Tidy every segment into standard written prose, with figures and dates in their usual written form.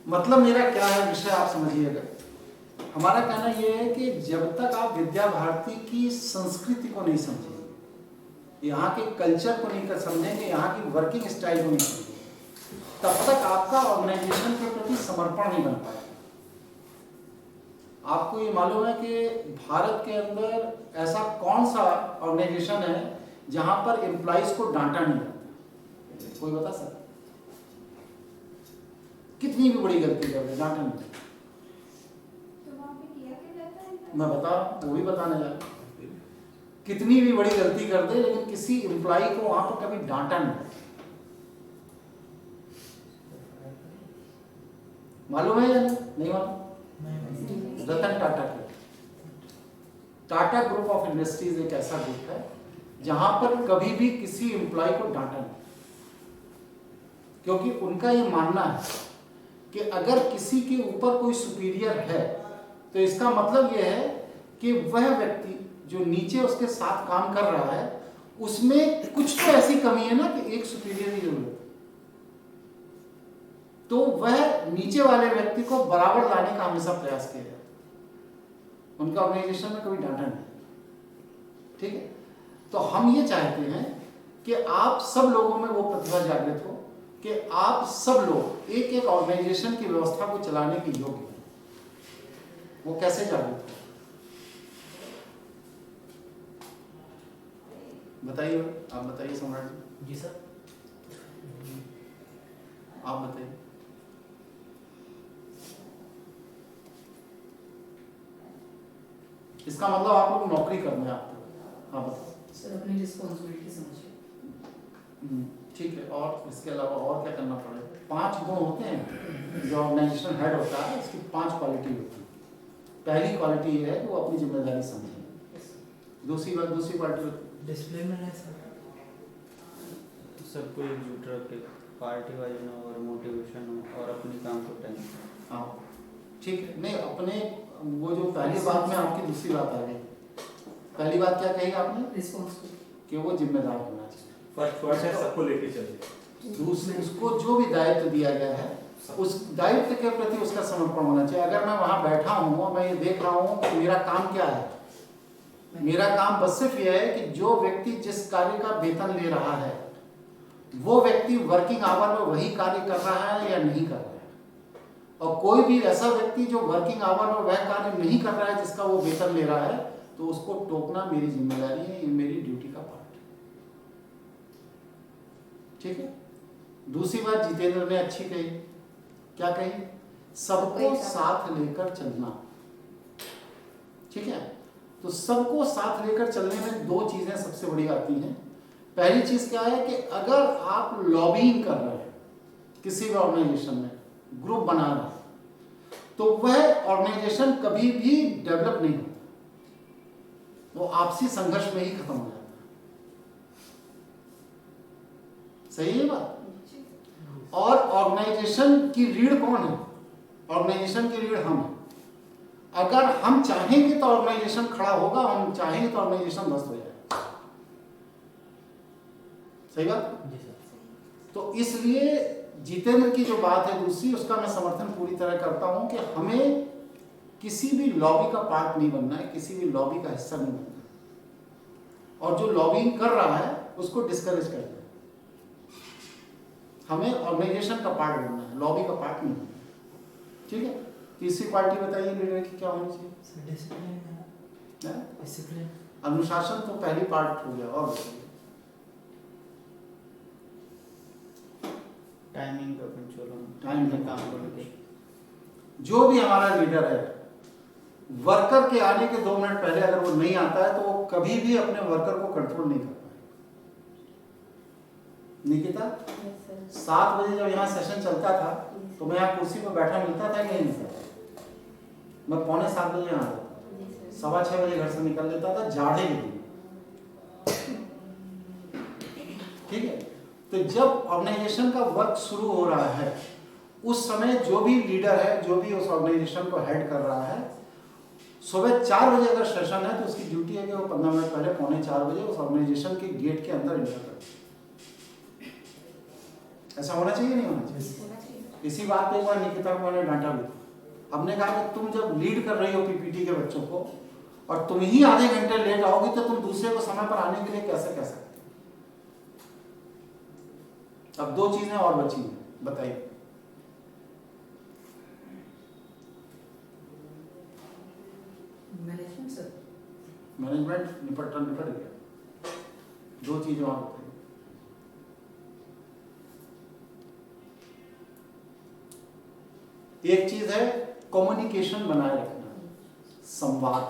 मतलब मेरा क्या है विषय आप समझिएगा। हमारा कहना यह है कि जब तक आप विद्या भारती की संस्कृति को नहीं समझेंगे, यहाँ के कल्चर को नहीं कर समझेंगे, यहाँ की वर्किंग स्टाइल को नहीं समझेंगे, तब तक आपका ऑर्गेनाइजेशन के प्रति समर्पण नहीं बन पाएगा। आपको ये मालूम है कि भारत के अंदर ऐसा कौन सा ऑर्गेनाइजेशन है जहां पर एम्प्लॉइज को डांटा नहीं जाता? कोई बता सकता? कितनी भी बड़ी गलती कर दे, डांटा नहीं जाता। मैं बता रहा हूं, वो भी बताने जा रहा हूं। कितनी भी बड़ी गलती कर दे, लेकिन किसी एम्प्लॉय को वहां पर कभी डांटा नहीं जाता। मालूम है या नहीं मालूम? रतन टाटा के टाटा ग्रुप ऑफ इंडस्ट्रीज एक ऐसा ग्रुप है जहां पर कभी भी किसी एम्प्लॉय को डांटा नहीं, क्योंकि उनका ये मानना है कि अगर किसी के ऊपर कोई सुपीरियर है तो इसका मतलब यह है कि वह व्यक्ति जो नीचे उसके साथ काम कर रहा है उसमें कुछ तो ऐसी कमी है ना कि एक सुपीरियर की जरूरत है, तो वह नीचे वाले व्यक्ति को बराबर लाने का हमेशा प्रयास किया जाए। उनका ऑर्गेनाइजेशन में कभी डांटा नहीं। ठीक है, तो हम ये चाहते हैं कि आप सब लोगों में वो प्रतिभा जागृत हो कि आप सब लोग एक एक ऑर्गेनाइजेशन की व्यवस्था को चलाने के योग्य हैं। वो कैसे जागृत हो बताइए, आप बताइए सम्राट जी। जी सर, आप बताइए। इसका मतलब आप लोग नौकरी करना है आपको। हाँ बताओ सर, अपनी रिस्पॉन्सिबिलिटी समझिए। ठीक है, और इसके अलावा और क्या करना पड़ेगा? 5 गुण होते हैं जो ऑर्गेनाइजेशन हेड होता है, इसकी 5 क्वालिटी होती है। पहली क्वालिटी ये है कि वो अपनी जिम्मेदारी समझे। दूसरी क्वालिटी डिसिप्लिन में है सर, सबको एकजुट रख के पार्टी वाइज ना और मोटिवेशन हो और अपने काम को टाइम। हाँ ठीक है, नहीं अपने वो जो पहली बात में आपकी दूसरी बात आ गई। पहली बात क्या कही आपने? रिस्पॉन्सिबिलिटी, कि वो जिम्मेदार होना चाहिए। फर्स्ट है सबको लेके चलिए। दूसरे उसको जो भी दायित्व दिया गया है उस दायित्व के प्रति उसका समर्पण होना चाहिए। अगर मैं वहां बैठा हूं और मैं ये देख रहा हूं कि मेरा काम क्या है, मेरा काम बस सिर्फ यह है कि जो व्यक्ति जिस कार्य का वेतन ले रहा है वो व्यक्ति वर्किंग आवर में वही कार्य कर रहा है या नहीं कर रहा है, और कोई भी ऐसा व्यक्ति जो वर्किंग आवर में वह कार्य नहीं कर रहा है जिसका वो वेतन ले रहा है, तो उसको टोकना मेरी जिम्मेदारी है, ये मेरी ड्यूटी का पार्ट है। ठीक है। दूसरी बात जितेंद्र ने अच्छी कही, क्या कही? सबको साथ लेकर चलना। ठीक है, तो सबको साथ लेकर चलने में 2 चीजें सबसे बड़ी आती हैं। पहली चीज क्या है कि अगर आप लॉबिंग कर रहे हैं किसी भी ऑर्गेनाइजेशन में, ग्रुप बना रहे हैं, तो वह ऑर्गेनाइजेशन कभी भी डेवलप नहीं होता, वो आपसी संघर्ष में ही खत्म हो जाता है। सही है बात? और ऑर्गेनाइजेशन की रीढ़ कौन है? ऑर्गेनाइजेशन की रीढ़ हम हैं। अगर हम चाहेंगे तो ऑर्गेनाइजेशन खड़ा होगा, हम चाहेंगे तो ऑर्गेनाइजेशन ध्वस्त हो जाएगा। सही बात? जी सर। तो इसलिए जितेंद्र की जो बात है दूसरी, उसका मैं समर्थन पूरी तरह करता हूं कि हमें किसी भी लॉबी का पार्ट नहीं बनना है, किसी भी लॉबी का हिस्सा नहीं बनना है, और जो लॉबिंग कर रहा है उसको डिस्करेज करना है। हमें ऑर्गेनाइजेशन का पार्ट बनना है, लॉबी का पार्ट नहीं बनना है। ठीक है। तीसरी क्वालिटी बताइए लीडर की क्या होनी चाहिए? सर डिसिप्लिन है। डिसिप्लिन, अनुशासन तो पहली पार्ट हो गया, और बताइए। टाइमिंग का कंट्रोल होना, टाइम का काम को लेके। जो भी हमारा लीडर है, वर्कर के आने के 2 मिनट पहले अगर वो नहीं आता है तो वो कभी भी अपने वर्कर को कंट्रोल नहीं कर पाएगा। निकिता, 7 बजे जब यहाँ सेशन चलता था तो मैं यहाँ कुर्सी पर बैठा मिलता था कि नहीं मिलता था? मैं 6:45 बजे यहाँ आता था, 6:15 बजे घर से निकल लेता था जाड़े के दिन। ठीक है। तो जब ऑर्गेनाइजेशन का वर्क शुरू हो रहा है उस समय जो भी लीडर है, जो भी उस ऑर्गेनाइजेशन को हेड कर रहा है, सुबह 4 बजे अगर सेशन है तो उसकी ड्यूटी है कि वो 15 मिनट पहले 3:45 बजे उस ऑर्गेनाइजेशन के गेट के अंदर एंटर करे। ऐसा होना चाहिए नहीं होना चाहिए? इसी बात पे एक बार निकिता को मैंने डांटा भी था। हमने कहा कि तुम जब लीड कर रही हो पीपीटी के बच्चों को और तुम ही आधे घंटे लेट आओगी तो तुम दूसरे को समय पर आने के लिए कैसे कह सकते? अब 2 चीजें और बची हैं, बताइए। मैनेजमेंट सर, मैनेजमेंट निपट गया, 2 चीजें और बताइए। एक चीज है कम्युनिकेशन बनाए रखना, संवाद।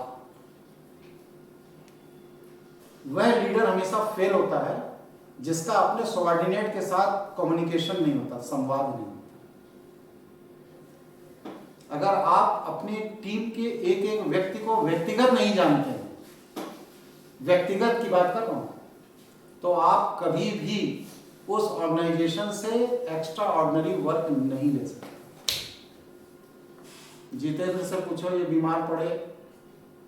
वह लीडर हमेशा फेल होता है जिसका अपने सबऑर्डिनेट के साथ कम्युनिकेशन नहीं होता, संवाद नहीं होता। अगर आप अपनी टीम के एक एक व्यक्ति को व्यक्तिगत नहीं जानते हैं, व्यक्तिगत की बात कर रहा हूं, तो आप कभी भी उस ऑर्गेनाइजेशन से एक्स्ट्रा ऑर्डिनरी वर्क नहीं ले सकते। जितेंद्र से पूछो, ये बीमार पड़े,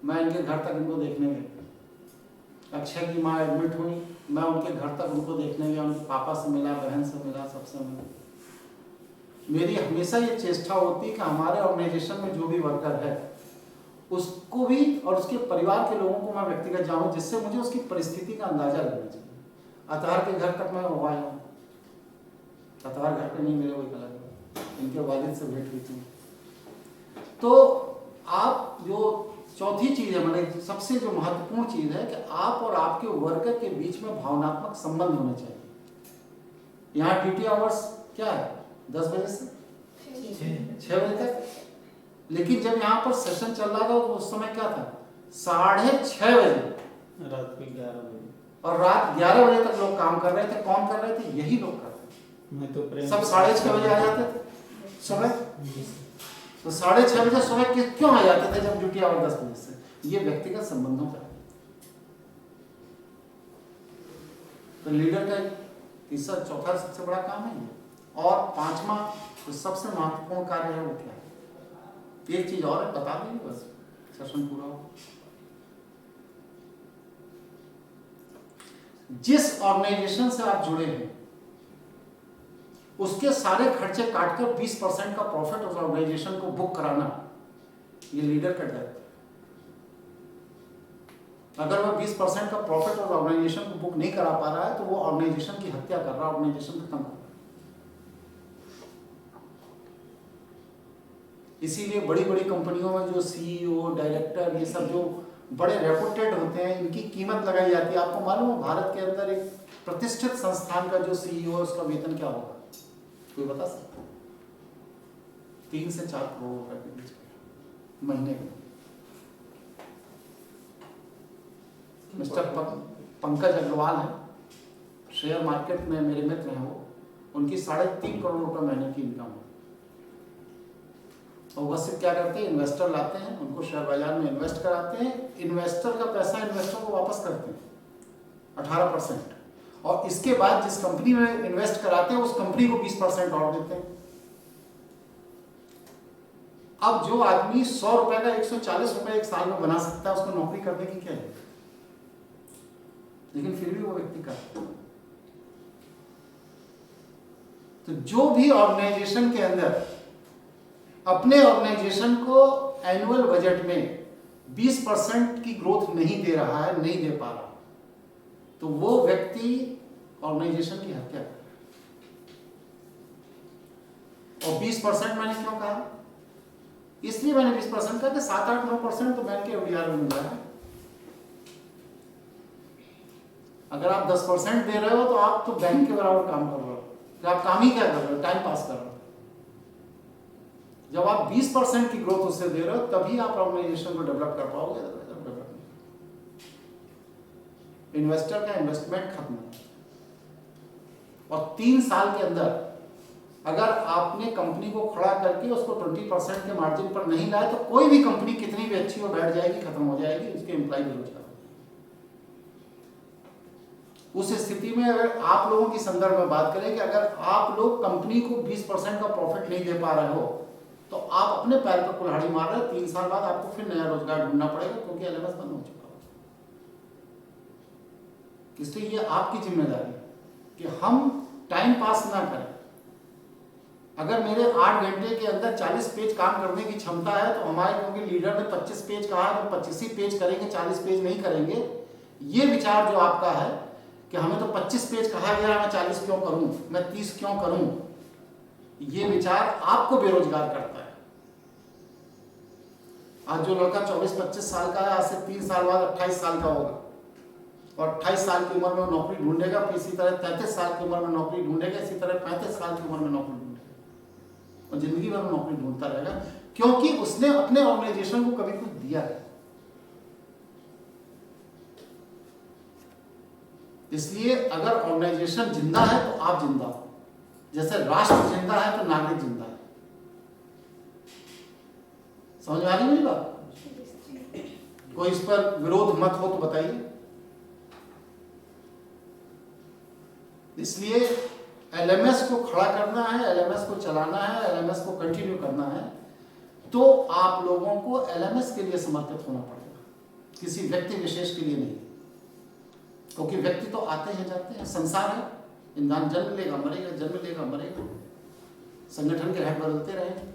मैं इनके घर तक इनको देखने गया। अक्षय की माँ एडमिट हुई, मैं उनके घर तक उनको देखने गया, उनके पापा से मिला, बहन से मिला, सबसे मिला। मेरी हमेशा ये चेष्टा होती कि हमारे ऑर्गेनाइजेशन में जो भी वर्कर है उसको भी और उसके परिवार के लोगों को मैं व्यक्तिगत जानूं, जिससे मुझे उसकी परिस्थिति का अंदाजा लगना चाहिए। अतहार के घर तक मैं हुआ आया हूँ, अतहार घर पे नहीं मिले, वही अलग, इनके वालिद से भेंट हुई थी। तो आप जो चौथी चीज है, मतलब सबसे जो महत्वपूर्ण चीज है कि आप और आपके वर्कर के बीच में भावनात्मक संबंध होने चाहिए। यहाँ ड्यूटी आवर्स क्या है, 10 बजे से 6 बजे तक, लेकिन जब यहाँ पर सेशन चल रहा था तो उस समय क्या था, 6:30 बजे, रात के 11 बजे, और रात 11 बजे तक लोग काम कर रहे थे। कौन कर रहे थे? यही लोग कर रहे थे। मैं तो प्रेम सब 6:30 बजे आ जाते थे सुबह, तो 6:30 बजे सुबह क्यों आ जाते थे जब ड्यूटी आवर 10 बजे से? ये व्यक्तिगत संबंधों का, तो लीडर का तीसरा चौथा सबसे बड़ा काम है ये। और 5वां जो सबसे महत्वपूर्ण कार्य है वो क्या है? एक चीज और है, बता देंगे बस सेशन पूरा हो। जिस ऑर्गेनाइजेशन से आप जुड़े हैं उसके सारे खर्चे काटकर 20% का प्रॉफिट उस ऑर्गेनाइजेशन को बुक कराना, ये लीडर का दायित्व है। अगर वह 20% का प्रॉफिट उस ऑर्गेनाइजेशन को बुक नहीं करा पा रहा है तो वो ऑर्गेनाइजेशन की हत्या कर रहा है, ऑर्गेनाइजेशन खत्म कर रहा है। इसीलिए बड़ी बड़ी कंपनियों में जो सीईओ, डायरेक्टर, ये सब जो बड़े रेपुटेड होते हैं, इनकी कीमत लगाई जाती है। आपको मालूम है भारत के अंदर एक प्रतिष्ठित संस्थान का जो सीईओ है उसका वेतन क्या होगा? कोई बता सकता? 3 से 4 करोड़ रुपए के बीच में महीने में। मिस्टर पंकज अग्रवाल है, शेयर मार्केट में मेरे मित्र हैं, वो उनकी 3.5 करोड़ रुपए महीने की इनकम है। और वह सिर्फ क्या करते हैं, इन्वेस्टर लाते हैं, उनको शेयर बाजार में इन्वेस्ट कराते हैं, इन्वेस्टर का पैसा इन्वेस्टर को वापस करते हैं 18%, और इसके बाद जिस कंपनी में इन्वेस्ट कराते हैं उस कंपनी को 20% और देते हैं। अब जो आदमी 100 रुपए का 140 रुपए एक साल में बना सकता है, उसको नौकरी करने की क्या है, लेकिन फिर भी वो व्यक्ति करता है। तो जो भी ऑर्गेनाइजेशन के अंदर अपने ऑर्गेनाइजेशन को एनुअल बजट में 20% की ग्रोथ नहीं दे रहा है, नहीं दे पा रहा, तो वो व्यक्ति ऑर्गेनाइजेशन की हत्या कर रहा है। और 20% मैंने क्यों कहा? इसलिए मैंने 20% कहा कि 7-8-9% तो बैंक के एफडीआर में मिल रहा है। अगर आप 10% दे रहे हो तो आप तो बैंक के बराबर काम कर रहे हो, तो आप काम ही क्या कर रहे हो? टाइम पास कर रहे हो। जब आप 20% की ग्रोथ उससे दे रहे हो तभी आप ऑर्गेनाइजेशन को डेवलप कर पाओगे। इन्वेस्टर का इन्वेस्टमेंट खत्म है, और 3 साल के अंदर अगर आपने कंपनी को खड़ा करके उसको 20% के मार्जिन पर नहीं लाए तो कोई भी कंपनी कितनी भी अच्छी हो बैठ जाएगी, खत्म हो जाएगी, उसके एम्प्लॉय बेरोजगार। उस स्थिति में अगर आप लोगों की संदर्भ में बात करें कि अगर आप लोग कंपनी को 20% का प्रॉफिट नहीं दे पा रहे हो तो आप अपने पैर पर कुल्हाड़ी मार रहे हो। 3 साल बाद आपको फिर नया रोजगार ढूंढना पड़ेगा, क्योंकि एलएमएस बंद हो चुका है। इसलिए ये आपकी जिम्मेदारी है कि हम टाइम पास ना करें, अगर मेरे 8 घंटे के अंदर 40 पेज काम करने की क्षमता है तो हमारे, क्योंकि लीडर ने 25 पेज कहा है तो 25 ही पेज करेंगे, 40 पेज नहीं करेंगे। ये विचार जो आपका है कि हमें तो 25 पेज कहा गया, मैं 40 क्यों करूं, मैं 30 क्यों करूं, ये विचार आपको बेरोजगार करता है। आज जो लड़का 24-25 साल का है, आज से 3 साल बाद 28 साल का होगा और 28 साल की उम्र में नौकरी ढूंढेगा, फिर इसी तरह 33 साल की उम्र में नौकरी ढूंढेगा, इसी तरह 35 साल की उम्र में नौकरी ढूंढेगा और जिंदगी भर नौकरी ढूंढता रहेगा, क्योंकि उसने अपने ऑर्गेनाइजेशन को कभी कुछ दिया है। इसलिए अगर ऑर्गेनाइजेशन जिंदा है तो आप जिंदा हो, जैसे राष्ट्र जिंदा है तो नागरिक जिंदा है। समझ आ रही मेरी बात? कोई इस पर विरोध मत हो तो बताइए। इसलिए एलएमएस को खड़ा करना है, एलएमएस को चलाना है, एलएमएस को कंटिन्यू करना है, तो आप लोगों को एलएमएस के लिए समर्पित होना पड़ेगा, किसी व्यक्ति विशेष के लिए नहीं। क्योंकि व्यक्ति तो आते हैं जाते हैं, संसार है, इंसान जन्म लेगा मरेगा, जन्म लेगा मरेगा, संगठन के हेड बदलते रहेंगे।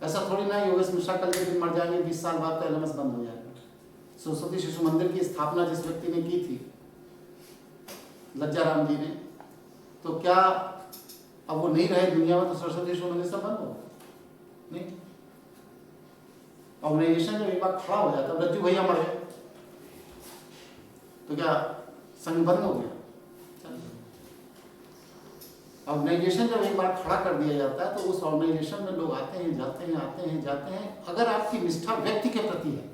ऐसा थोड़ी ना योगेश मिश्रा कल के दिन मर जाएंगे, 20 साल बाद तो एलएमएस बंद हो जाएगा। सरस्वती शिशु मंदिर की स्थापना जिस व्यक्ति ने की थी, लज्जाराम जी ने, तो क्या अब वो नहीं रहे दुनिया में तो सरस्वती शिशु मंदिर सब बंद हो? नहीं। ऑर्गेनाइजेशन जब एक बार खड़ा हो जाता, रज्जू भैया मर गए तो क्या संघ बंद हो गया? ऑर्गेनाइजेशन जब एक बार खड़ा कर दिया जाता है तो उस ऑर्गेनाइजेशन में लोग आते हैं जाते हैं, आते हैं जाते हैं। अगर आपकी निष्ठा व्यक्ति के प्रति है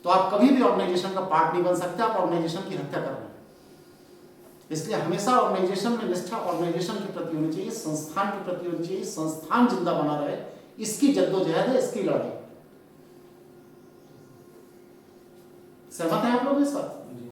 तो आप कभी भी ऑर्गेनाइजेशन का पार्ट नहीं बन सकते, आप ऑर्गेनाइजेशन की हत्या कर रहे हैं। इसलिए हमेशा ऑर्गेनाइजेशन में निष्ठा ऑर्गेनाइजेशन के प्रति होनी चाहिए, संस्थान के प्रति होनी चाहिए, संस्थान जिंदा बना रहे, इसकी जद्दोजहद है, इसकी लड़ाई। सहमत है आप लोग इस बात?